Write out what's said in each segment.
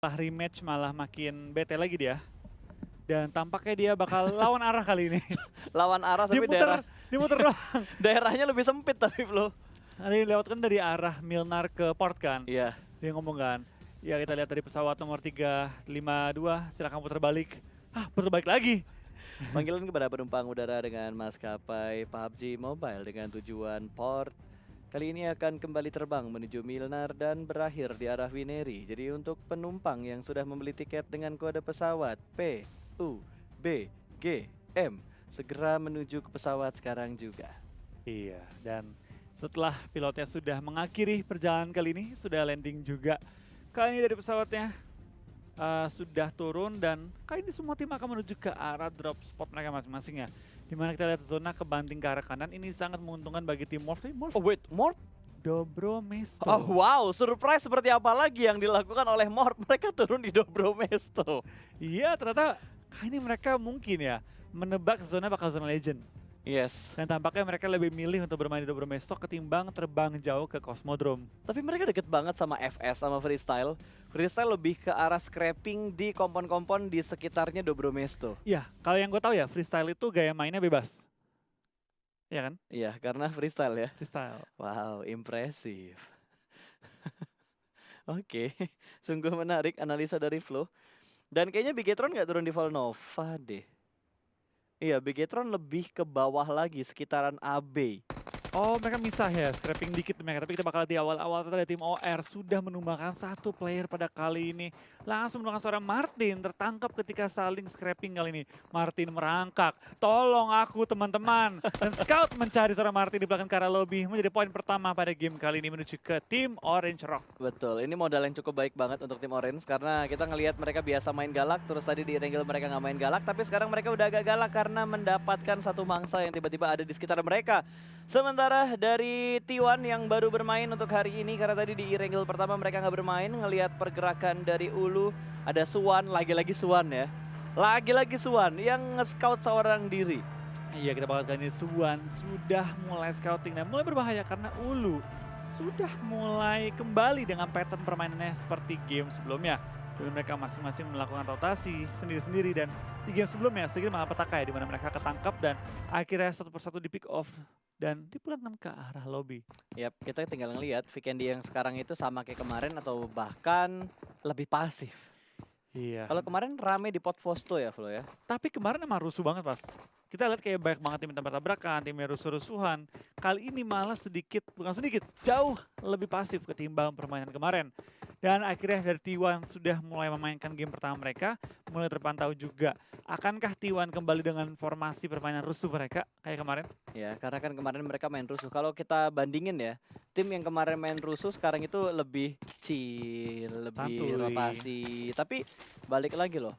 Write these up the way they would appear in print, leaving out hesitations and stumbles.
setelah rematch malah makin bete lagi dia. Dan tampaknya dia bakal lawan arah kali ini. Lawan arah Dia tapi daerah muter doang. daerahnya lebih sempit tapi Flo. Nanti lewat kan dari arah Milnar ke port kan. Iya. Dia ngomong kan, ya kita lihat dari pesawat nomor 352, silakan putar balik. Putar balik lagi. Panggilan kepada penumpang udara dengan maskapai PUBG Mobile dengan tujuan port. Kali ini akan kembali terbang menuju Milnar dan berakhir di arah Wineri. Jadi untuk penumpang yang sudah membeli tiket dengan kode pesawat PUBGM, segera menuju ke pesawat sekarang juga. Iya, dan setelah pilotnya sudah mengakhiri perjalanan kali ini, sudah landing juga. Kali ini dari pesawatnya sudah turun dan kali ini semua tim akan menuju ke arah drop spot mereka masing-masing ya. Dimana kita lihat zona kebanting ke arah kanan, ini sangat menguntungkan bagi tim Morph. Oh wait, Morph? Dobromesto. Oh wow, surprise seperti apa lagi yang dilakukan oleh Morph? Mereka turun di Dobromesto. Iya, ternyata kali ini mereka mungkin ya menebak zona bakal zona legend. Yes. Dan tampaknya mereka lebih milih untuk bermain di Dobromesto ketimbang terbang jauh ke Cosmodrome. Tapi mereka deket banget sama FS, sama Freestyle. Freestyle lebih ke arah scrapping di kompon-kompon di sekitarnya Dobromesto. Iya, kalau yang gue tahu ya, Freestyle itu gaya mainnya bebas. Iya kan? Iya, karena Freestyle ya. Freestyle. Wow, impresif. Oke, sungguh menarik analisa dari Flo. Dan kayaknya Bigetron nggak turun di Volnova deh. Iya, Bigetron lebih ke bawah lagi, sekitaran AB. Oh, mereka misah ya, scrapping dikit mereka. Tapi kita bakal di awal-awal tadi tim OR sudah menumbangkan satu player pada kali ini. Langsung menemukan seorang Martin tertangkap ketika saling scrapping kali ini. Martin merangkak, tolong aku teman-teman. Dan Scout mencari seorang Martin di belakang ke arah lobby. Menjadi poin pertama pada game kali ini menuju ke tim Orange Rock. Betul, ini modal yang cukup baik banget untuk tim Orange. Karena kita ngelihat mereka biasa main galak, terus tadi di Erangel mereka nggak main galak. Tapi sekarang mereka udah agak galak karena mendapatkan satu mangsa yang tiba-tiba ada di sekitar mereka. Sementara dari T1 yang baru bermain untuk hari ini, karena tadi di Erangel pertama mereka nggak bermain, ngelihat pergerakan dari Ulu, ada Swan, lagi-lagi Swan ya. Lagi-lagi Swan yang nge-scout seorang diri. Iya, kita bakal kali ini Swan sudah mulai scouting dan mulai berbahaya karena Ulu sudah mulai kembali dengan pattern permainannya seperti game sebelumnya. Dan mereka masing-masing melakukan rotasi sendiri-sendiri dan di game sebelumnya sedikit malapetaka ya, di mana mereka ketangkap dan akhirnya satu persatu di pick off dan dipulangkan ke arah lobby. Yap, kita tinggal ngelihat Vikendi yang sekarang itu sama kayak kemarin atau bahkan lebih pasif. Iya. Kalau kemarin rame di pot Fosto ya Flo ya. Tapi kemarin emang rusuh banget pas. Kita lihat kayak banyak banget tim tabrak-tabrakan, timnya rusuh-rusuhan. Kali ini malah bukan sedikit, jauh lebih pasif ketimbang permainan kemarin. Dan akhirnya dari T1 sudah mulai memainkan game pertama mereka, mulai terpantau juga. Akankah T1 kembali dengan formasi permainan rusuh mereka kayak kemarin? Ya, karena kan kemarin mereka main rusuh. Kalau kita bandingin ya, tim yang kemarin main rusuh sekarang itu lebih chill, lebih Santuy. rotasi. Tapi balik lagi loh,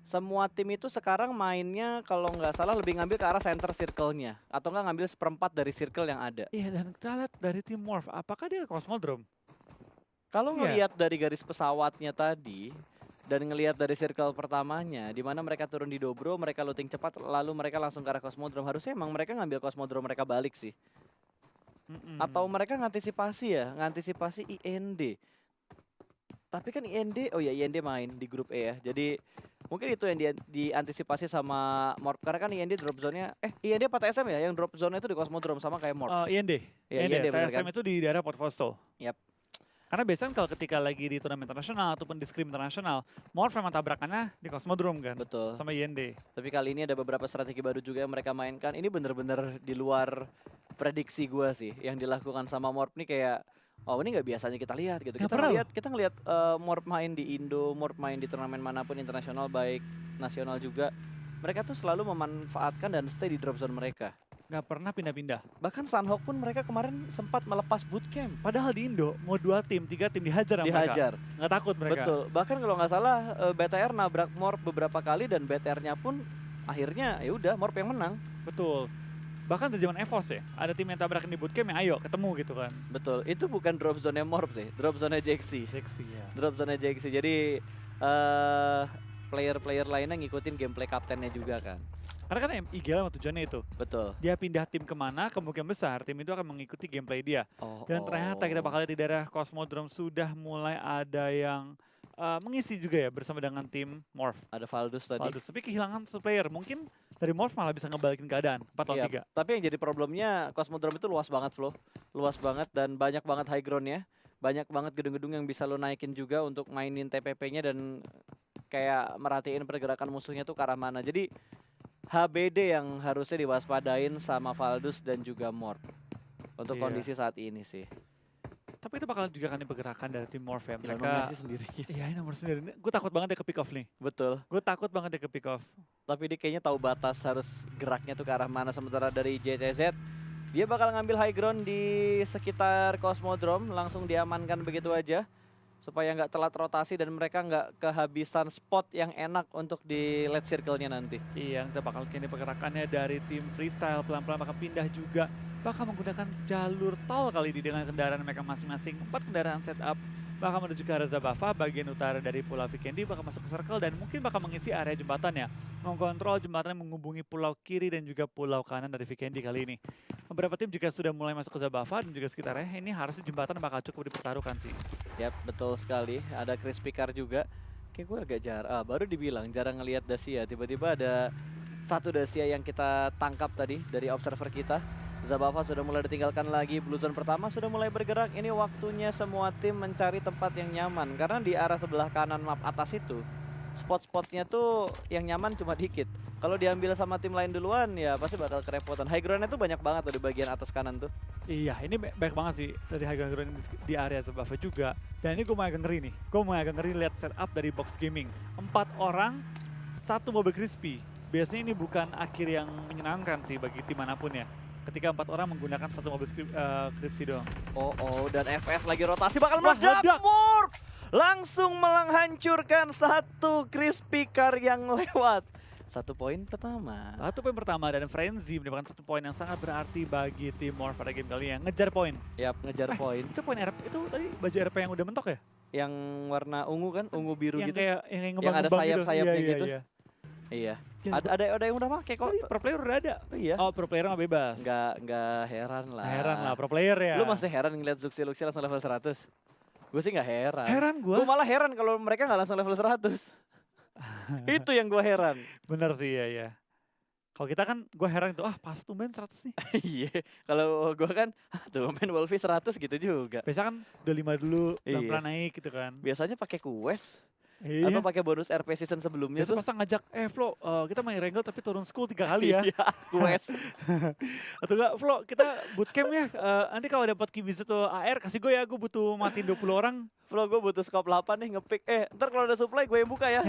semua tim itu sekarang mainnya kalau nggak salah lebih ngambil ke arah center circle-nya. Atau nggak ngambil seperempat dari circle yang ada. Iya, dan kita lihat dari tim Morph, apakah dia ke Cosmodrome? Kalau Iya. ngelihat dari garis pesawatnya tadi, dan ngelihat dari circle pertamanya, di mana mereka turun di Dobro, mereka looting cepat, lalu mereka langsung ke arah Cosmodrome. Harusnya emang mereka ngambil Cosmodrome mereka balik sih. Atau mereka ngantisipasi ya, ngantisipasi IND. Tapi kan IND, oh ya IND main di grup E ya. Jadi mungkin itu yang diantisipasi sama Morph. Karena kan IND drop zone-nya, IND apa TSM ya? Yang drop zone itu di Cosmodrome sama kayak Morph. IND. Ya, IND bener TSM kan? itu di daerah Port Fosto. Yap. Karena biasanya kalau ketika lagi di turnamen internasional ataupun di scrim internasional, Morph memang tabrakannya di Cosmodrome kan? Betul. Sama IND. Tapi kali ini ada beberapa strategi baru juga yang mereka mainkan. Ini bener-bener di luar prediksi gua sih. Yang dilakukan sama Morph nih kayak, oh ini nggak biasanya kita lihat gitu. Kita ngelihat Morph main di Indo, Morph main di turnamen manapun internasional baik nasional juga. Mereka tuh selalu memanfaatkan dan stay di drop zone mereka. Nggak pernah pindah-pindah. Bahkan Sunhawk pun mereka kemarin sempat melepas bootcamp. Padahal di Indo mau 2 tim, 3 tim dihajar sama mereka. Dihajar. Nggak takut mereka. Betul. Bahkan kalau nggak salah BTR nabrak Morph beberapa kali dan BTR-nya pun akhirnya ya udah Morph yang menang. Betul. Bahkan di zaman EVOS ya, ada tim yang tabrakan di bootcamp yang ayo ketemu gitu kan. Betul. Itu bukan drop zone-nya Morph sih, drop zone-nya JXC. Ya. Drop zone-nya JXC. Jadi player-player lainnya ngikutin gameplay kaptennya juga kan. Karena kan IGL sama tujuannya itu. Betul. Dia pindah tim kemana, kemungkinan besar tim itu akan mengikuti gameplay dia. Dan ternyata kita bakal lihat di daerah Cosmodrome sudah mulai ada yang mengisi juga ya bersama dengan tim Morph. Ada Valdus tadi. Valdus, tapi kehilangan satu player. Mungkin dari Morph malah bisa ngebalikin keadaan 4 lawan Iya, 3. tapi yang jadi problemnya Cosmodrome itu luas banget Flo. Luas banget dan banyak banget high ground-nya. Banyak banget gedung-gedung yang bisa lo naikin juga untuk mainin TPP-nya dan kayak merhatiin pergerakan musuhnya tuh ke arah mana. Jadi HBD yang harusnya diwaspadain sama Valdus dan juga Morph untuk Iya. kondisi saat ini sih. Tapi itu bakal juga kan pergerakan dari tim Morph ya. Gila, Mereka, nomor sendiri. iya ini nomor sendiri. Gue takut banget ya ke pick off nih. Betul. Gue takut banget ya ke pick off. Tapi dia kayaknya tahu batas harus geraknya tuh ke arah mana. Sementara dari JCZ, dia bakal ngambil high ground di sekitar Cosmodrome. Langsung diamankan begitu aja. Supaya nggak telat rotasi dan mereka nggak kehabisan spot yang enak untuk di late circle-nya nanti. Iya, kita bakal lihat ini pergerakannya dari tim freestyle. Pelan-pelan bakal pindah juga. Bakal menggunakan jalur tol kali ini dengan kendaraan mereka masing-masing. 4 kendaraan setup. Bakal menuju ke arah Zabava, bagian utara dari Pulau Vikendi. Bakal masuk ke circle dan mungkin bakal mengisi area jembatan ya. Mengontrol jembatan yang menghubungi pulau kiri dan juga pulau kanan dari Vikendi kali ini. Beberapa tim juga sudah mulai masuk ke Zabava dan juga sekitarnya. Ini harusnya jembatan bakal cukup dipertaruhkan sih. Yap, betul sekali. Ada Crispy Car juga. Kayak gue agak jarang, baru dibilang jarang ngelihat Dacia. Tiba-tiba ada satu Dacia yang kita tangkap tadi dari observer kita. Zabava sudah mulai ditinggalkan lagi, Blue Zone pertama sudah mulai bergerak. Ini waktunya semua tim mencari tempat yang nyaman. Karena di arah sebelah kanan map atas itu, spot-spotnya tuh yang nyaman cuma dikit. Kalau diambil sama tim lain duluan ya pasti bakal kerepotan. High ground-nya tuh banyak banget tuh di bagian atas kanan tuh. Iya, ini baik banget sih dari high ground di area Zabava juga. Dan ini gue mau agak ngeri nih. Gue mau agak ngeri lihat setup dari Box Gaming. 4 orang, 1 mobil crispy. Biasanya ini bukan akhir yang menyenangkan sih bagi tim manapun ya. Ketika 4 orang menggunakan 1 mobil crispy doang. Oh, dan FS lagi rotasi bakal Wah, meledak. meledak. Morph langsung menghancurkan satu Crispy Car yang lewat. 1 poin pertama. 1 poin pertama dan Frenzy mendapatkan 1 poin yang sangat berarti bagi tim Morph pada game kali ini. Ngejar poin. Yap, ngejar poin. Itu poin RP, itu tadi baju RP yang udah mentok ya? Yang warna ungu kan, ungu biru Yang gitu. kayak yang Yang ada ngembang-ngembang gitu. sayap-sayapnya Iya, gitu. Iya. Iya. Gila, Ada yang udah pakai kok. Tadi pro player udah ada. Oh, iya. Oh, pro player mah bebas. Nggak heran lah. Nggak heran lah, pro player ya. Lu masih heran ngeliat Zuxi Luxi langsung level 100? Gue sih nggak heran. heran Gue gue. malah heran kalau mereka nggak langsung level 100. Itu yang gue heran. Bener sih ya. Kalau kita kan gue heran itu, pas tumben 100 nih. Iya, kalau gue kan tuh main Wolfie 100 gitu juga. Biasa kan udah 5 dulu, Iya. pelan-pelan naik gitu kan. Biasanya pakai quest Iya. atau pakai bonus RP season sebelumnya Biasa tuh. pasang ngajak, Flo, kita main Wrangle tapi turun school 3 kali ya. Iya, quest. Atau enggak, Flo, kita bootcamp ya. Nanti kalau dapat Kibizu atau AR, kasih gue ya, gue butuh matiin 20 orang. Bro, gue butuh scope 8 nih ngepick. Ntar kalau ada supply gue yang buka ya.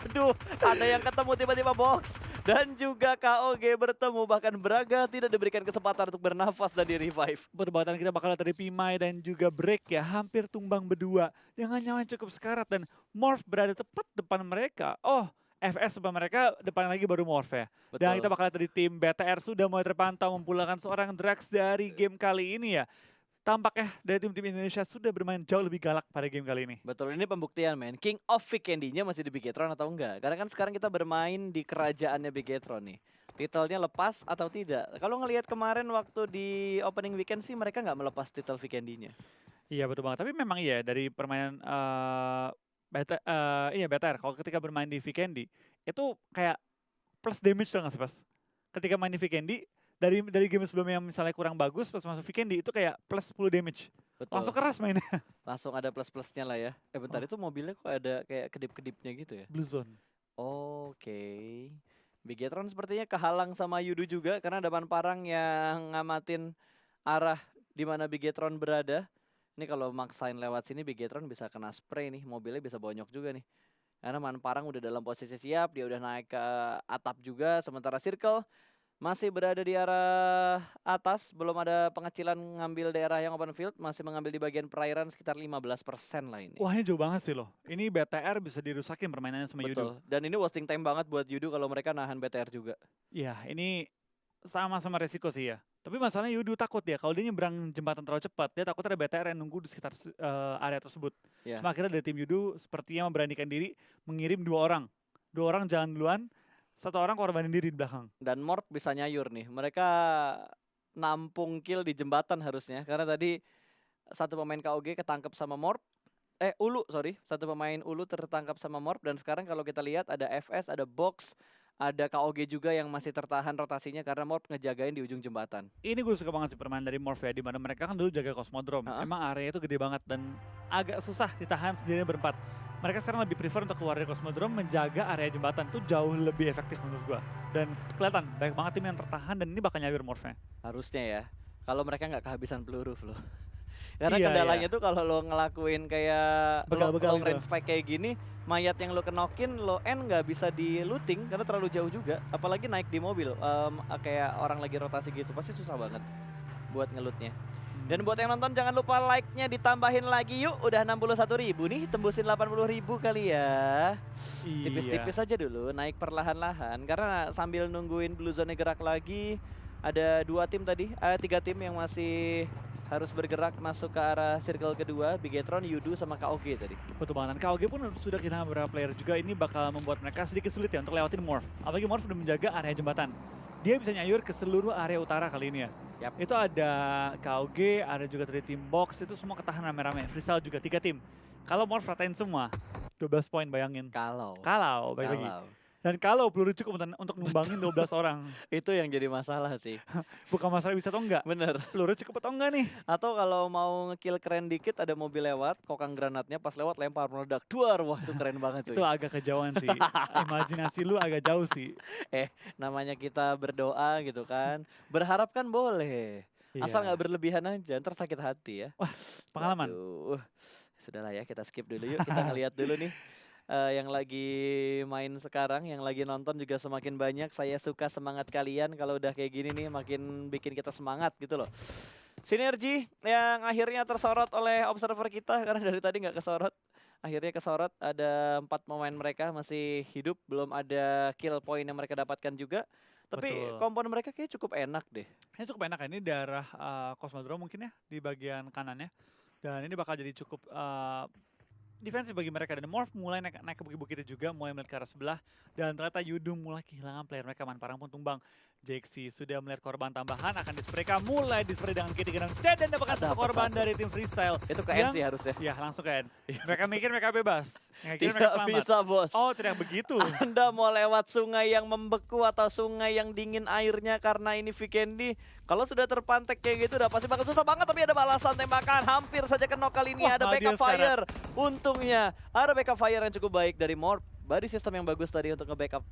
Aduh, ada yang ketemu tiba-tiba box. Dan juga KOG bertemu, bahkan Braga tidak diberikan kesempatan untuk bernafas dan di-revive. Perdebatan kita bakal dari Pimai dan juga Break ya, hampir tumbang berdua. Dengan nyawa yang cukup sekarat dan Morph berada tepat depan mereka. Oh, FS depan mereka, depan lagi baru Morph ya. Dan kita bakal lihat dari tim BTR sudah mulai terpantau memulangkan seorang Drax dari game kali ini ya. Tampaknya dari tim-tim Indonesia sudah bermain jauh lebih galak pada game kali ini. Betul, ini pembuktian men. King of Vikendi-nya masih di Bigetron atau enggak? Karena kan sekarang kita bermain di kerajaannya Bigetron nih. Titelnya lepas atau tidak? Kalau ngelihat kemarin waktu di opening weekend sih mereka nggak melepas titel Vikendi-nya. Iya betul banget, tapi memang iya dari permainan BTR kalau ketika bermain di Vikendi itu kayak plus damage tuh nggak sih pas? Ketika main di Vikendi dari game sebelumnya yang misalnya kurang bagus pas masuk Vikendi itu kayak plus 10 damage. Betul. Langsung keras mainnya. Langsung ada plus-plusnya lah ya. Bentar, Oh. itu mobilnya kok ada kayak kedip-kedipnya gitu ya? Blue Zone. Oke. Bigetron sepertinya kehalang sama Yudu juga karena ada Manparang yang ngamatin arah di mana Bigetron berada. Ini kalau maksain lewat sini Bigetron bisa kena spray nih, mobilnya bisa bonyok juga nih. Karena Manparang udah dalam posisi siap, dia udah naik ke atap juga, sementara Circle masih berada di arah atas, belum ada pengecilan ngambil daerah yang open field, masih mengambil di bagian perairan sekitar 15% lah ini. Wah ini jauh banget sih loh. Ini BTR bisa dirusakin permainannya sama Yudu. Betul. Dan ini wasting time banget buat Yudu kalau mereka nahan BTR juga. Iya ini sama-sama resiko sih ya. Tapi masalahnya Yudu takut ya, kalau dia nyebrang jembatan terlalu cepat, dia takut ada BTR yang nunggu di sekitar area tersebut. Ya. Cuma akhirnya dari tim Yudu sepertinya memberanikan diri mengirim 2 orang. 2 orang jalan duluan, 1 orang korbanin diri di belakang. Dan Morph bisa nyayur nih. Mereka nampung kill di jembatan harusnya. Karena tadi satu pemain KOG ketangkep sama Morph. Ulu, sorry. Satu pemain Ulu tertangkap sama Morph dan sekarang kalau kita lihat ada FS, ada Box, ada KOG juga yang masih tertahan rotasinya karena Morph ngejagain di ujung jembatan. Ini gue suka banget sih permainan dari Morph ya, di mana mereka kan dulu jaga Cosmodrome. Heeh. Emang area itu gede banget dan agak susah ditahan sendirian berempat. Mereka sekarang lebih prefer untuk keluar dari Cosmodrome menjaga area jembatan. Itu jauh lebih efektif menurut gue. Dan kelihatan banyak banget tim yang tertahan dan ini bakal nyawir Morph-nya. Harusnya ya. Kalau mereka nggak kehabisan peluru, Flo. Karena Iya, kendalanya iya. tuh kalau lo ngelakuin kayak Begal-begal long range gitu. spike kayak gini, mayat yang lo kenokin, lo end nggak bisa di looting karena terlalu jauh juga. Apalagi naik di mobil, kayak orang lagi rotasi gitu, pasti susah banget buat ngelutnya. Dan buat yang nonton jangan lupa like-nya ditambahin lagi yuk. Udah 61.000 nih, tembusin 80.000 kali ya. Iya. Tipis-tipis aja dulu, naik perlahan-lahan. Karena sambil nungguin Blue Zone gerak lagi, ada 3 tim yang masih harus bergerak masuk ke arah circle kedua. Bigetron, Yudu, sama KOG tadi. Betul banget. Dan KOG pun sudah kehilangan beberapa player juga. Ini bakal membuat mereka sedikit sulit ya untuk lewatin Morph. Apalagi Morph udah menjaga area jembatan. Dia bisa nyayur ke seluruh area utara kali ini ya. Yap. Itu ada KOG, ada juga dari tim Box, itu semua ketahan rame-rame. Freestyle juga 3 tim. Kalau Morph ratain semua, 12 poin bayangin. Kalau Baik lagi. Dan kalau peluru cukup untuk numbangin 12 orang. itu yang jadi masalah sih. Bukan masalah bisa atau enggak. Bener. Peluru cukup atau enggak nih? Atau kalau mau ngekill keren dikit ada mobil lewat, kokang granatnya pas lewat lempar meledak. Duar, wah itu keren banget cuy. Itu agak kejauhan sih. Imajinasi lu agak jauh sih. Namanya kita berdoa gitu kan. Berharap kan boleh. Asal Iya. nggak berlebihan aja, ntar sakit hati ya. Pengalaman. Waduh. Sudahlah ya, kita skip dulu yuk. Kita ngeliat dulu nih. Yang lagi main sekarang, yang lagi nonton juga semakin banyak. Saya suka semangat kalian kalau udah kayak gini nih, makin bikin kita semangat gitu loh. Sinergi yang akhirnya tersorot oleh observer kita karena dari tadi nggak kesorot. Akhirnya kesorot, ada 4 pemain mereka masih hidup, belum ada kill point yang mereka dapatkan juga. Tapi Betul. kompon mereka kayak cukup enak deh. Ini cukup enak ya, ini daerah Cosmodrome mungkin ya, di bagian kanannya. Dan ini bakal jadi cukup defensif bagi mereka. Dan Morph mulai naik ke bukit-bukitnya juga, mulai melihat ke arah sebelah. Dan ternyata Yudu mulai kehilangan player mereka, Manparang pun tumbang. Jexi sudah melihat korban tambahan, akan dispraykan, mulai dispray dengan Kitty Genang C dan dapatkan satu Dapat korban satu. dari tim Freestyle. Itu ke end sih harusnya. Ya langsung ke end. Mereka mikir mereka bebas. Mereka kira mereka Tidak selamat. bisa bos. Oh tidak begitu. Anda mau lewat sungai yang membeku atau sungai yang dingin airnya karena ini Vikendi. Kalau sudah terpantek kayak gitu udah pasti bakal susah banget, tapi ada balasan tembakan. Hampir saja kena kali ini. Wah, Ada Maldius backup fire. Untungnya ada backup fire yang cukup baik dari Morph. Body system yang bagus tadi untuk nge-backup.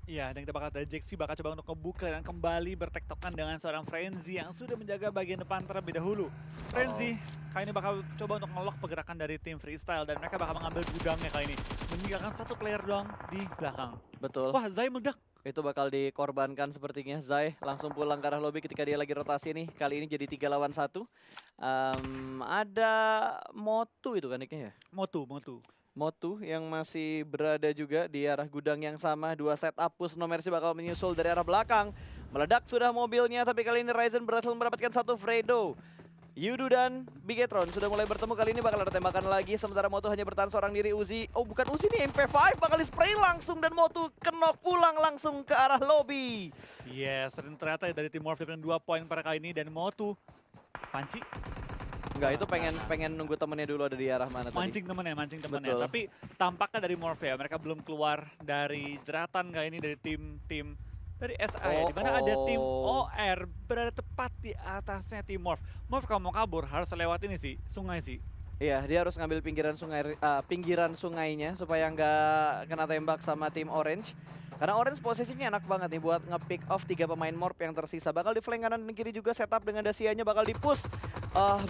Iya, dan kita bakal dari Jexi bakal coba untuk ngebuka dan kembali bertektokan dengan seorang Frenzy yang sudah menjaga bagian depan terlebih dahulu. Frenzy kali ini bakal coba untuk ngelok pergerakan dari tim Freestyle dan mereka bakal mengambil gudangnya kali ini. Meninggalkan 1 player doang di belakang. Betul. Wah, Zai meledak. Itu bakal dikorbankan sepertinya. Zai langsung pulang ke arah lobby ketika dia lagi rotasi nih. Kali ini jadi 3 lawan 1. Ada Motu itu kan nicknya ya? Motu yang masih berada juga di arah gudang yang sama. 2 setup push No Mercy bakal menyusul dari arah belakang. Meledak sudah mobilnya, tapi kali ini Ryzen berhasil mendapatkan 1 Fredo. Yudu dan Bigetron sudah mulai bertemu, kali ini bakal ada tembakan lagi. Sementara Motu hanya bertahan seorang diri. Uzi, oh bukan Uzi nih, MP5 bakal spray langsung dan Motu kenok pulang langsung ke arah lobby. Yes, dan ternyata dari tim Morph dengan 2 poin pada kali ini dan Motu panci. Enggak, itu pengen nunggu temennya dulu ada di arah mana tadi. Mancing temennya. Betul. Tapi tampaknya dari Morph ya, mereka belum keluar dari jeratan kali ini dari tim dari SA ya, di mana ada tim OR berada tepat di atasnya tim Morph. Morph kalau mau kabur harus lewat ini sih, sungai sih. Iya, dia harus ngambil pinggiran sungainya supaya nggak kena tembak sama tim Orange. Karena Orange posisinya enak banget nih buat nge-pick off 3 pemain Morph yang tersisa. Bakal di flank kanan dan kiri juga, setup dengan Dasianya bakal di-push.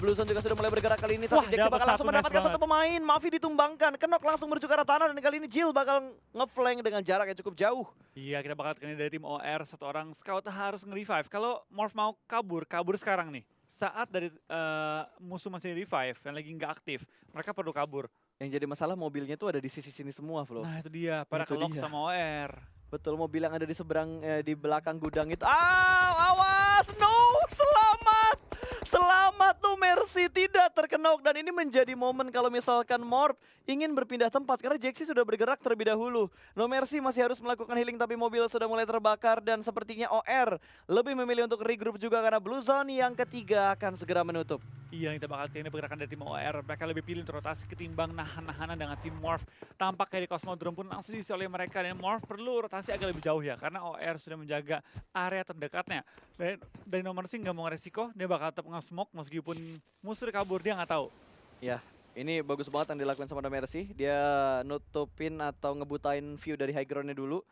Blue Zone juga sudah mulai bergerak kali ini, tapi Jexi bakal langsung mendapatkan 1 pemain. Mavi ditumbangkan, Kenok langsung menuju ke arah tanah, dan kali ini Jill bakal nge-flank dengan jarak yang cukup jauh. Iya, kita bakal kali ini dari tim OR, 1 orang scout harus nge-revive. Kalau Morph mau kabur sekarang nih. Saat dari musuh masih revive dan lagi nggak aktif, mereka perlu kabur. Yang jadi masalah mobilnya tuh ada di sisi sini semua, Flo. Nah itu dia, pada Itu kelok dia. sama OR. Betul, mobil yang ada di seberang, di belakang gudang itu. Awas, no, selamat. Selamat tuh Mercy. masih tidak terkenok dan ini menjadi momen kalau misalkan Morph ingin berpindah tempat karena Jaxi sudah bergerak terlebih dahulu. No Mercy masih harus melakukan healing tapi mobil sudah mulai terbakar dan sepertinya OR lebih memilih untuk regroup juga karena Blue Zone yang ketiga akan segera menutup. Iya, kita bakal ini pergerakan dari tim OR. Mereka lebih pilih untuk rotasi ketimbang nahan-nahanan dengan tim Morph. Tampaknya di Cosmodrome pun langsung diisi oleh mereka. Dan Morph perlu rotasi agak lebih jauh ya. Karena OR sudah menjaga area terdekatnya. Dan dari nomor sih nggak mau ngeresiko. Dia bakal tetap nge-smoke meskipun musuh kabur. Dia nggak tahu. Ya, ini bagus banget yang dilakukan sama No Mercy. Dia nutupin atau ngebutain view dari high ground-nya dulu.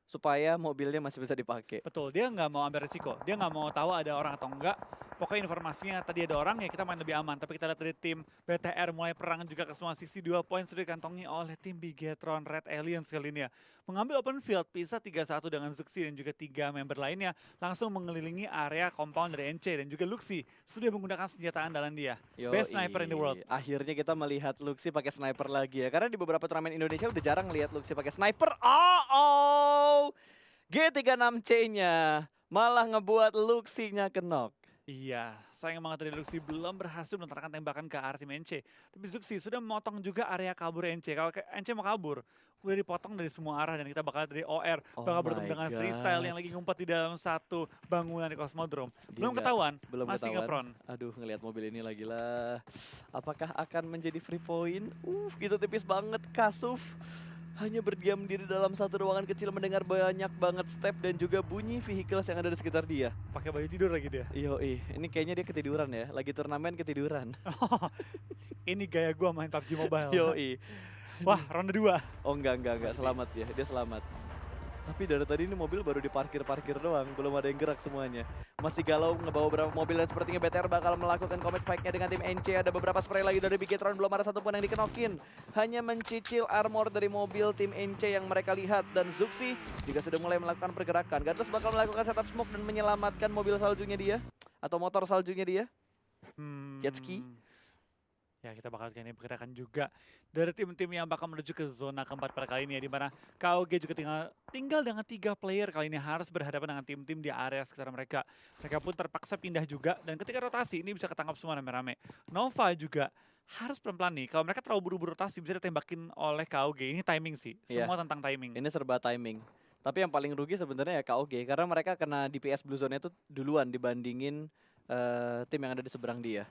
Supaya mobilnya masih bisa dipakai. Betul, dia nggak mau ambil resiko. Dia nggak mau tahu ada orang atau enggak. Pokoknya informasinya tadi ada orang ya kita main lebih aman. Tapi kita lihat dari tim BTR mulai perang juga ke semua sisi. 2 poin sudah dikantongi oleh tim Bigetron Red Aliens kali ini ya. Mengambil open field, pisah 3-1 dengan Zuxi dan juga 3 member lainnya. Langsung mengelilingi area compound dari NC dan juga Luxi sudah menggunakan senjata andalan dia. Best sniper in the world. Akhirnya kita melihat Luxi pakai sniper lagi ya. Karena di beberapa turnamen Indonesia udah jarang lihat Luxi pakai sniper. Oh, G36C-nya malah ngebuat Luxi-nya kenok. Iya, sayang banget tadi Luxi belum berhasil melontarkan tembakan ke arah tim NC. Tapi Zuxi sudah memotong juga area kabur NC. Kalau NC mau kabur, udah dipotong dari semua arah dan kita bakal dari OR. Bakal bertemu dengan Freestyle yang lagi ngumpet di dalam satu bangunan di Cosmodrome. Belum ketahuan, masih ngepron. Aduh, ngelihat mobil ini lagi lah. Apakah akan menjadi free point? Gitu tipis banget Kasuf. Hanya berdiam diri dalam satu ruangan kecil mendengar banyak banget step dan juga bunyi vehicles yang ada di sekitar dia. Pakai baju tidur lagi dia. Yoi, ini kayaknya dia ketiduran ya. Lagi turnamen ketiduran. Ini gaya gua main PUBG Mobile. Yoi. Wah, ronde 2. Oh enggak. Selamat ya, dia selamat. Tapi dari tadi ini mobil baru diparkir-parkir doang, belum ada yang gerak semuanya. Masih galau ngebawa beberapa mobil dan sepertinya BTR bakal melakukan comet fight-nya dengan tim NC. Ada beberapa spray lagi dari Bigetron, belum ada satupun yang dikenokin. Hanya mencicil armor dari mobil tim NC yang mereka lihat. Dan Zuxi juga sudah mulai melakukan pergerakan. Godless bakal melakukan setup smoke dan menyelamatkan mobil saljunya dia. Atau motor saljunya dia. Jet ski. Ya, kita bakal ini pergerakan juga dari tim-tim yang bakal menuju ke zona keempat pada kali ini ya, di mana KOG juga tinggal dengan 3 player kali ini harus berhadapan dengan tim-tim di area sekitar mereka. Mereka pun terpaksa pindah juga dan ketika rotasi ini bisa ketangkap semua rame-rame. Nova juga harus pelan-pelan nih, kalau mereka terlalu buru-buru rotasi bisa ditembakin oleh KOG. Ini timing sih, semua tentang timing. Ini serba timing. Tapi yang paling rugi sebenarnya ya KOG karena mereka kena DPS Blue Zone itu duluan dibandingin tim yang ada di seberang dia.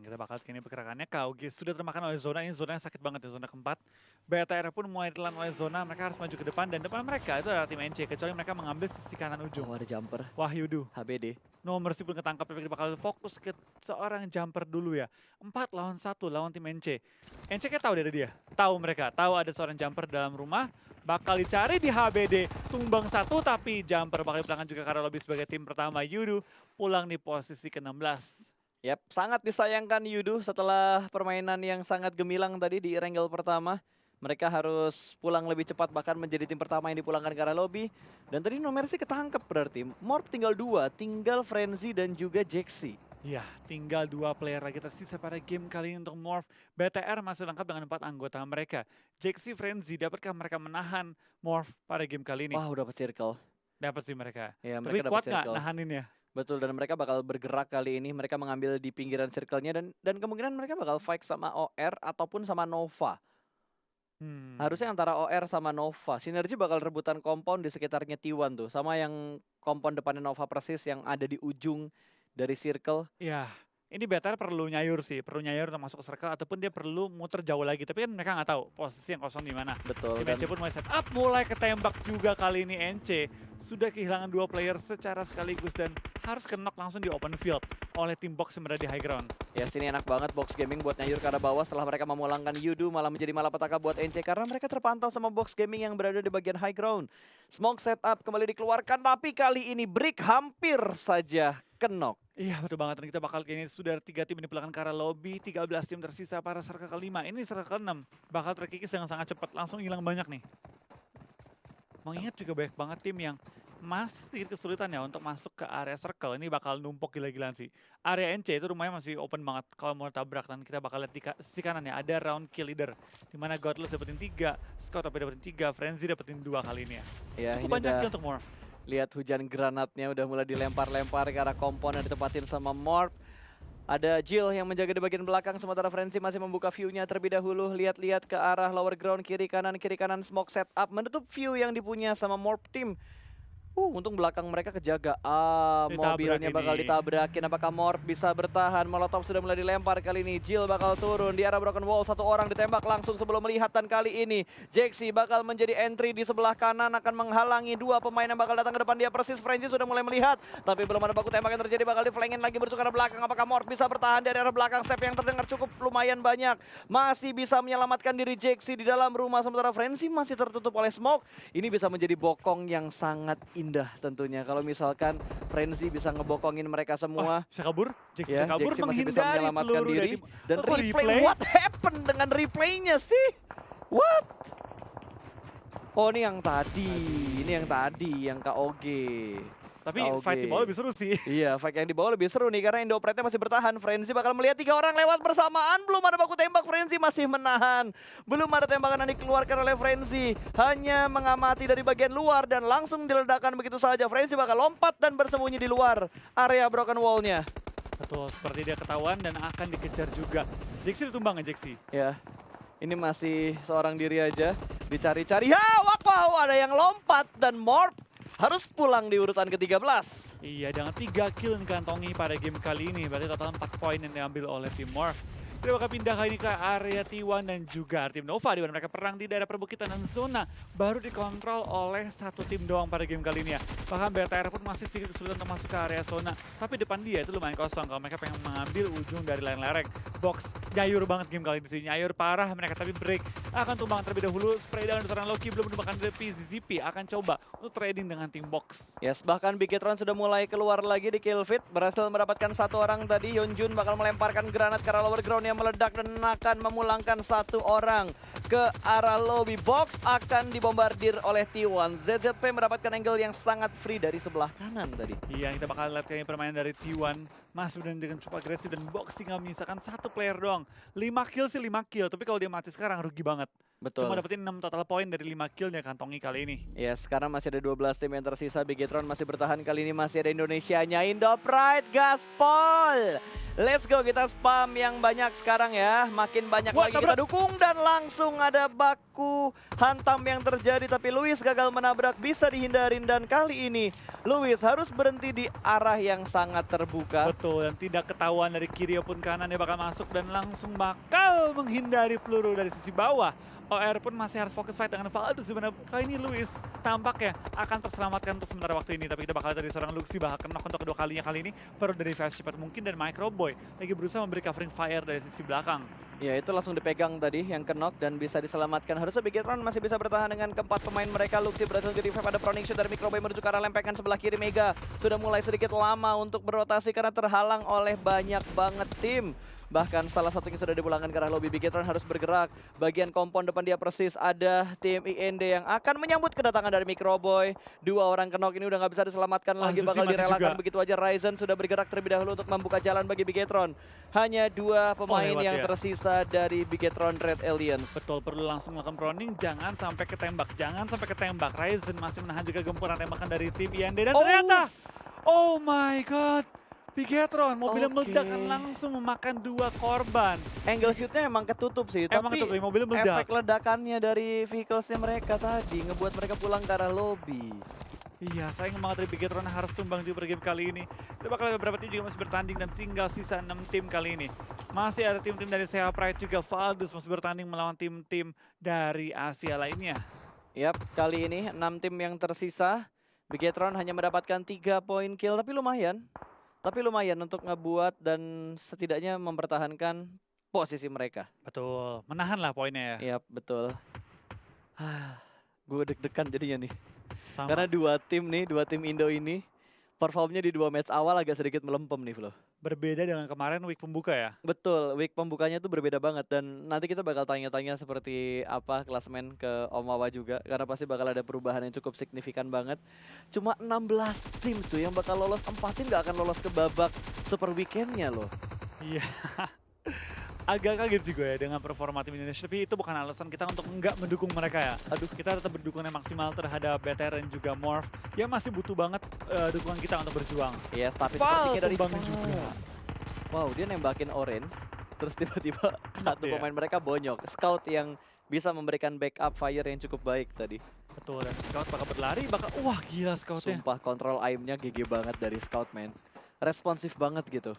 Kita bakal kini pergerakannya. KOG sudah termakan oleh zona, ini zona yang sakit banget ya, zona keempat. BTR pun mulai ditelan oleh zona, mereka harus maju ke depan dan depan mereka itu adalah tim NC, kecuali mereka mengambil sisi kanan ujung. Oh, ada jumper. Wahyudu. HBD. No Mercy pun ketangkap, tapi kita bakal fokus ke seorang jumper dulu ya. 4 lawan 1 lawan tim NC. NC kayak tahu dari dia, tahu mereka, tahu ada seorang jumper dalam rumah. Bakal dicari di HBD, tumbang 1 tapi jumper bakal dipulangkan juga karena lebih sebagai tim pertama. Yudu pulang di posisi ke-16. Yap, sangat disayangkan Yudu setelah permainan yang sangat gemilang tadi di Wrangle pertama. Mereka harus pulang lebih cepat bahkan menjadi tim pertama yang dipulangkan ke arah lobby. Dan tadi No Mercy ketangkep berarti. Morph tinggal 2, tinggal Frenzy dan juga Jaxi. Ya, tinggal 2 player lagi tersisa pada game kali ini untuk Morph. BTR masih lengkap dengan 4 anggota mereka. Jaxi, Frenzy, dapatkah mereka menahan Morph pada game kali ini? Wah, udah dapat circle. Dapat sih mereka. Ya, tapi mereka kuat dapat nggak circle. nahaninnya? Betul, dan mereka bakal bergerak kali ini. Mereka mengambil di pinggiran circle-nya dan kemungkinan mereka bakal fight sama OR ataupun sama Nova. Harusnya antara OR sama Nova. Sinergi bakal rebutan compound di sekitarnya T1 tuh. Sama yang compound depannya Nova persis yang ada di ujung dari circle. Ya, ini BTR perlu nyayur sih. Perlu nyayur untuk masuk ke circle ataupun dia perlu muter jauh lagi. Tapi kan mereka nggak tahu posisi yang kosong di mana. Betul. Tim NC pun mulai set up, mulai ketembak juga kali ini NC. Sudah kehilangan 2 player secara sekaligus dan harus kenok langsung di open field oleh tim box yang berada di high ground. Ya, sini enak banget Box Gaming buat nyayur ke arah bawah setelah mereka memulangkan Yudu, malah menjadi malapetaka buat NC karena mereka terpantau sama Box Gaming yang berada di bagian high ground. Smoke setup kembali dikeluarkan tapi kali ini Brick hampir saja kenok. Iya, betul banget. Dan kita bakal kini sudah 3 tim dipulangkan ke arah lobby, 13 tim tersisa para circle ke-5. Ini circle ke-6 bakal terkikis dengan sangat cepat, langsung hilang banyak nih. Mengingat juga banyak banget tim yang masih sedikit kesulitan ya untuk masuk ke area circle. Ini bakal numpuk gila-gilaan sih. Area NC itu rumahnya masih open banget kalau mau tabrak. Dan kita bakal lihat di sisi kanan ya, ada round kill leader. Dimana Godless dapetin 3, Scout tapi dapetin 3, Frenzy dapetin 2 kali ini ya. Ya, cukup banyak kill untuk Morph. Lihat hujan granatnya udah mulai dilempar-lempar ke arah kompon yang ditempatin sama Morph. Ada Jill yang menjaga di bagian belakang, sementara Frenzy masih membuka view-nya terlebih dahulu. Lihat-lihat ke arah lower ground, kiri kanan smoke setup. Menutup view yang dipunya sama Morph Team. Untung belakang mereka kejaga. Ditabrak Mobilnya bakal ini. ditabrakin. Apakah Morph bisa bertahan? Molotov sudah mulai dilempar kali ini. Jill bakal turun di arah broken wall. Satu orang ditembak langsung sebelum melihat. Dan kali ini Jaxi bakal menjadi entry di sebelah kanan. Akan menghalangi dua pemain yang bakal datang ke depan dia. Persis Frenzy sudah mulai melihat. Tapi belum ada baku tembak yang terjadi. Bakal diflangin lagi menuju ke arah belakang. Apakah Morph bisa bertahan dari arah belakang? Step yang terdengar cukup lumayan banyak. Masih bisa menyelamatkan diri Jaxi di dalam rumah. Sementara Frenzy masih tertutup oleh smoke. Ini bisa menjadi bokong yang sangat indah tentunya. Kalau misalkan Frenzy bisa ngebokongin mereka semua. Bisa kabur, Jaxi Ya, bisa kabur, Jaxi masih bisa menghindari menyelamatkan peluru diri. dari Dan kok replay, what happened dengan replaynya sih? What? Oh ini yang tadi, yang KOG. Tapi KOG. fight di bawah lebih seru sih. Iya, fight yang di bawah lebih seru nih karena Indo Pride masih bertahan. Frenzy bakal melihat 3 orang lewat bersamaan. Belum ada baku tembak, Frenzy masih menahan. Belum ada tembakan yang dikeluarkan oleh Frenzy. Hanya mengamati dari bagian luar dan langsung diledakkan begitu saja. Frenzy bakal lompat dan bersembunyi di luar area broken wall-nya. Betul, seperti dia ketahuan dan akan dikejar juga. Jaxi ditumbang ya Jaxi. Ya, ini masih seorang diri aja. Dicari-cari. Ya, wow, ada yang lompat dan Morph harus pulang di urutan ke-13. Iya, dengan 3 kill yang dikantongi pada game kali ini. Berarti total 4 poin yang diambil oleh tim Morph. Kita bakal pindah kali ini ke area T1 dan juga tim Nova, di mana mereka perang di daerah perbukitan dan zona baru dikontrol oleh satu tim doang pada game kali ini ya. Bahkan BTR pun masih sedikit kesulitan untuk masuk ke area zona. Tapi depan dia itu lumayan kosong kalau mereka pengen mengambil ujung dari line lereng. Box nyayur banget game kali ini sih, nyayur parah mereka, tapi break akan tumbang terlebih dahulu. Spray dengan serangan Loki belum menemukan DP. ZZP akan coba untuk trading dengan tim Box. Yes, bahkan Bigetron sudah mulai keluar lagi di kill feed. Berhasil mendapatkan satu orang tadi. Yeonjun bakal melemparkan granat ke arah lower ground yang meledak dan akan memulangkan satu orang ke arah lobby. Box akan dibombardir oleh T1. ZZP mendapatkan angle yang sangat free dari sebelah kanan tadi. Iya, kita bakal lihat kayaknya permainan dari T1 masih udah dengan cukup agresif dan Box tinggal menyisakan satu player doang. 5 kill sih 5 kill, tapi kalau dia mati sekarang rugi banget. Betul. Cuma dapetin 6 total poin dari 5 kill yang kantongi kali ini. Yes, sekarang masih ada 12 tim yang tersisa. Bigetron masih bertahan, kali ini masih ada Indonesianya. Indo Pride gaspol. Let's go, kita spam yang banyak sekarang ya. Makin banyak lagi kita dukung dan langsung ada baku hantam yang terjadi. Tapi Luis gagal menabrak, bisa dihindarin. Dan kali ini Luis harus berhenti di arah yang sangat terbuka. Betul, dan tidak ketahuan dari kiri maupun kanan dia bakal masuk dan langsung bakal menghindari peluru dari sisi bawah. OR pun masih harus fokus fight dengan Valdus. Sebenarnya kali ini Luis tampaknya akan terselamatkan untuk sementara waktu ini. Tapi kita bakal lihat dari seorang Luxi bahkan knock untuk kedua kalinya kali ini. Perlu dari fast cepat mungkin dan Microboy lagi berusaha memberi covering fire dari sisi belakang. Ya itu langsung dipegang tadi yang knock dan bisa diselamatkan. Harusnya Bigetron masih bisa bertahan dengan keempat pemain mereka. Luxi berhasil jadi revive, ada proning shot dari Microboy menuju ke arah lempengan sebelah kiri. Mega sudah mulai sedikit lama untuk berotasi karena terhalang oleh banyak banget tim. Bahkan salah satunya sudah dipulangkan ke arah lobby. Bigetron harus bergerak. Bagian kompon depan dia persis ada tim IND yang akan menyambut kedatangan dari Microboy. 2 orang knock ini udah nggak bisa diselamatkan lagi. Bakal direlakan begitu aja. Ryzen sudah bergerak terlebih dahulu untuk membuka jalan bagi Bigetron. Hanya 2 pemain yang tersisa dari Bigetron Red Aliens. Betul, perlu langsung melakukan proning. Jangan sampai ketembak. Jangan sampai ketembak. Ryzen masih menahan juga gempuran tembakan dari tim IND. Dan ternyata, oh my god, Bigetron, mobilnya meledak dan langsung memakan 2 korban. Angle shootnya emang ketutup sih, emang tapi ketutup, mobilnya meledak. Efek ledakannya dari vehiclesnya mereka tadi ngebuat mereka pulang ke arah lobby. Iya, sayang banget dari Bigetron harus tumbang di game kali ini. Kita bakal beberapa tim juga masih bertanding dan tinggal sisa 6 tim kali ini. Masih ada tim-tim dari Seha Pride juga, Valdus masih bertanding melawan tim-tim dari Asia lainnya. Yap, kali ini 6 tim yang tersisa. Bigetron hanya mendapatkan 3 poin kill, tapi lumayan. Tapi lumayan untuk ngebuat dan setidaknya mempertahankan posisi mereka. Betul, menahan lah poinnya ya. Yap, betul. Gue deg-degan jadinya nih. Sama. Karena 2 tim Indo ini performnya di 2 match awal agak sedikit melempem nih, Flo. Berbeda dengan kemarin week pembuka ya? Betul, week pembukanya tuh berbeda banget. Dan nanti kita bakal tanya-tanya seperti apa klasemen ke Om Wawa juga. Karena pasti bakal ada perubahan yang cukup signifikan banget. Cuma 16 tim cuy yang bakal lolos, 4 tim gak akan lolos ke babak super weekendnya loh. Iya. Agak kaget sih gue ya dengan performa tim Indonesia, tapi itu bukan alasan kita untuk nggak mendukung mereka ya. Aduh, kita tetap berdukung yang maksimal terhadap BTR dan juga Morph yang masih butuh banget dukungan kita untuk berjuang. Yes, tapi sepertinya dari juga. Wow, dia nembakin orange, terus tiba-tiba satu dia. pemain mereka bonyok. Scout yang bisa memberikan backup fire yang cukup baik tadi. Betul, dan Scout bakal berlari, wah gila Scoutnya. Sumpah kontrol aimnya GG banget dari Scout, man. Responsif banget gitu.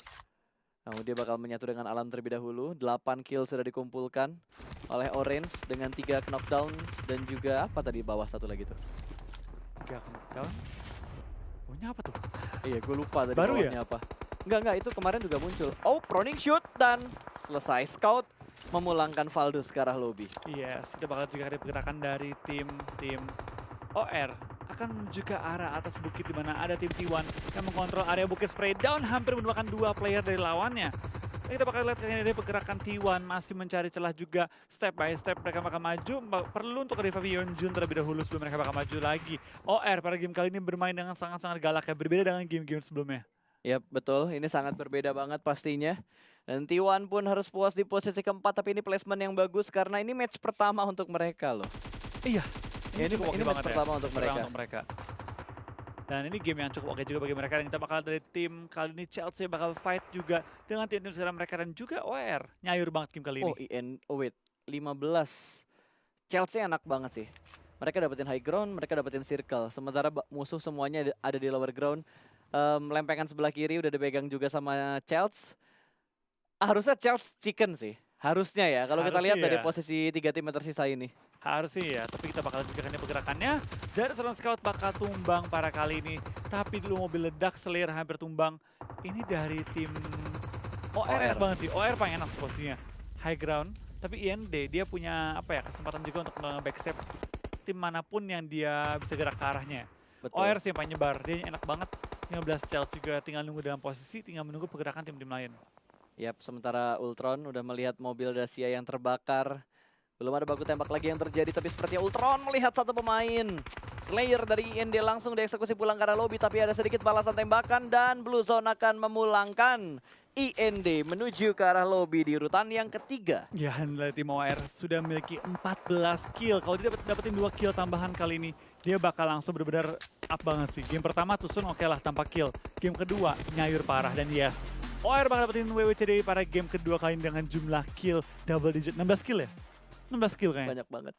Nah, dia bakal menyatu dengan alam terlebih dahulu. 8 kill sudah dikumpulkan oleh Orange dengan 3 knockdown dan juga apa tadi bawah satu lagi tuh. 3 knockdown. Punya apa tuh? Iya, gue lupa tadi Baru ya? bawahnya apa. Enggak, itu kemarin juga muncul. Oh, proning shoot dan selesai. Scout memulangkan Valdus ke arah lobby. Yes, kita bakal juga ada pergerakan dari tim OR akan menuju ke arah atas bukit di mana ada tim T1 yang mengkontrol area bukit spray down, hampir menemukan 2 player dari lawannya. Dan kita bakal lihat kayaknya dari pergerakan T1 masih mencari celah juga, step by step mereka bakal maju. Perlu untuk revive Yeonjun terlebih dahulu sebelum mereka bakal maju lagi. OR pada game kali ini bermain dengan sangat-sangat galak ya, berbeda dengan game-game sebelumnya. Ya betul, ini sangat berbeda banget pastinya. Dan T1 pun harus puas di posisi keempat, tapi ini placement yang bagus karena ini match pertama untuk mereka loh. Iya, Ini cukup oke match banget pertama untuk Pertama mereka. untuk mereka. Dan ini game yang cukup oke juga bagi mereka, dan kita bakal dari tim kali ini Chelsea bakal fight juga dengan tim sekarang mereka dan juga OR. Nyayur banget game kali ini. Oh wait, 15. Chelsea enak banget sih. Mereka dapetin high ground, mereka dapetin circle. Sementara musuh semuanya ada di lower ground. Lempengan sebelah kiri udah dipegang juga sama Chelsea. Harusnya Chelsea chicken sih. Harusnya ya, kalau kita lihat Harusnya dari ya. posisi 3 tim yang tersisa ini. Harusnya ya, tapi kita bakal juga kan pergerakannya. Dan seorang scout bakal tumbang para kali ini. Tapi dulu mobil ledak, Slayer hampir tumbang. Ini dari tim OR enak banget sih. OR paling enak posisinya. High ground, tapi IND dia punya apa ya, kesempatan juga untuk nge-backstep tim manapun yang dia bisa gerak ke arahnya. Betul. OR sih yang paling nyebar, dia enak banget. 15 Chelsea juga tinggal nunggu dalam posisi, tinggal menunggu pergerakan tim-tim lain. Yap, sementara Ultron udah melihat mobil Dacia yang terbakar. Belum ada baku tembak lagi yang terjadi, tapi sepertinya Ultron melihat satu pemain. Slayer dari IND langsung dieksekusi pulang ke arah lobby, tapi ada sedikit balasan tembakan dan Blue Zone akan memulangkan IND menuju ke arah lobby di urutan yang ketiga. Ya, dan dari tim OR sudah memiliki 14 kill. Kalau dia dapetin 2 kill tambahan kali ini, dia bakal langsung benar-benar up banget sih. Game pertama Tusun oke lah tanpa kill. Game kedua nyayur parah, dan yes, OR bakal dapetin WWCD pada game kedua kali ini dengan jumlah kill double digit. 16 kill ya? 16 kill kayaknya. Banyak banget.